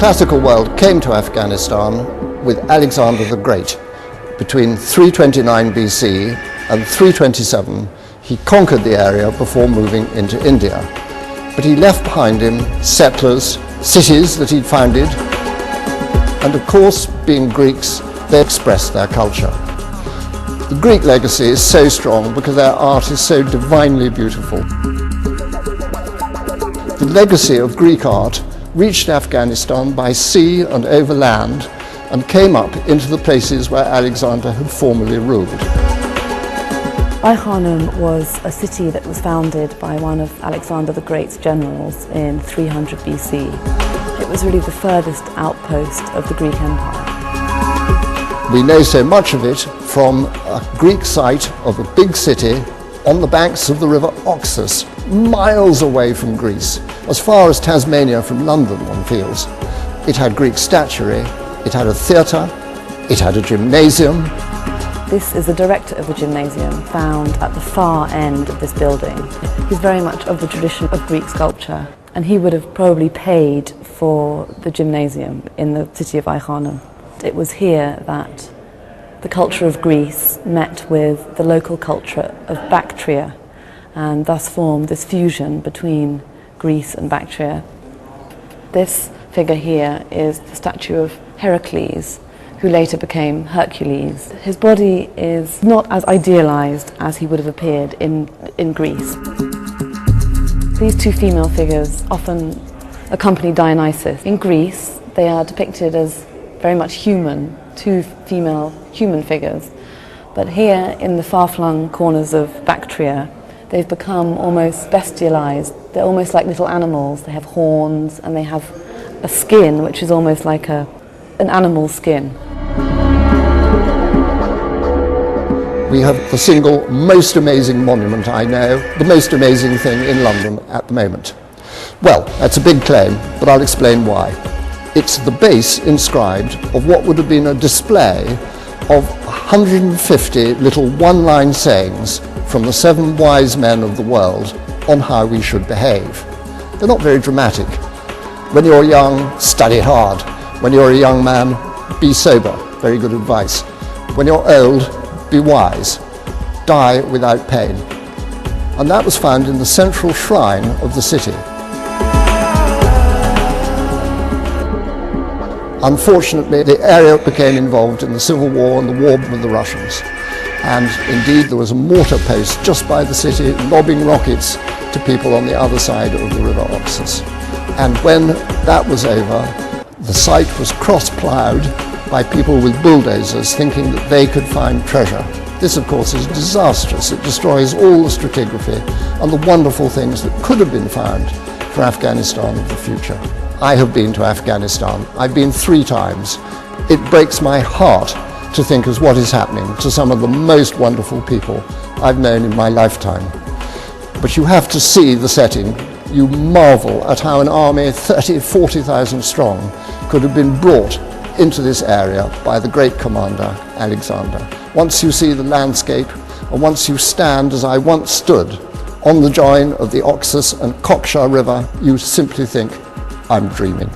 classical world came to Afghanistan with Alexander the Great. Between 329 BC and 327, he conquered the area before moving into India. But he left behind him settlers, cities that he'd founded, and of course, being Greeks, they expressed their culture. The Greek legacy is so strong because their art is so divinely beautiful. The legacy of Greek art reached Afghanistan by sea and over land and came up into the places where Alexander had formerly ruled. Ayhanum was a city that was founded by one of Alexander the Great's generals in 300 BC. It was really the furthest outpost of the Greek Empire. We know so much of it from a Greek site of a big city on the banks of the river Oxus, miles away from Greece, as far as Tasmania from London, one feels. It had Greek statuary, it had a theatre, it had a gymnasium. This is the director of the gymnasium, found at the far end of this building. He's very much of the tradition of Greek sculpture, and he would have probably paid for the gymnasium in the city of Ayhanum. It was here that the culture of Greece met with the local culture of Bactria, and thus formed this fusion between Greece and Bactria. This figure here is the statue of Heracles, who later became Hercules. His body is not as idealized as he would have appeared in Greece. These two female figures often accompany Dionysus. In Greece, they are depicted as very much human, two female human figures. But here, in the far-flung corners of Bactria, they've become almost bestialized. They're almost like little animals. They have horns and they have a skin which is almost like an animal skin. We have the single most amazing monument I know, the most amazing thing in London at the moment. Well, that's a big claim, but I'll explain why. It's the base inscribed of what would have been a display of 150 little one-line sayings from the 7 wise men of the world on how we should behave. They're not very dramatic. When you're young, study hard. When you're a young man, be sober. Very good advice. When you're old, be wise. Die without pain. And that was found in the central shrine of the city. Unfortunately, the area became involved in the civil war and the war with the Russians. And indeed, there was a mortar post just by the city lobbing rockets to people on the other side of the river Oxus. And when that was over, the site was cross-ploughed by people with bulldozers thinking that they could find treasure. This, of course, is disastrous. It destroys all the stratigraphy and the wonderful things that could have been found for Afghanistan of the future. I have been to Afghanistan. I've been 3 times. It breaks my heart to think of what is happening to some of the most wonderful people I've known in my lifetime. But you have to see the setting. You marvel at how an army 40,000 strong could have been brought into this area by the great commander, Alexander. Once you see the landscape, and once you stand, as I once stood, on the join of the Oxus and Koksha River, you simply think, I'm dreaming.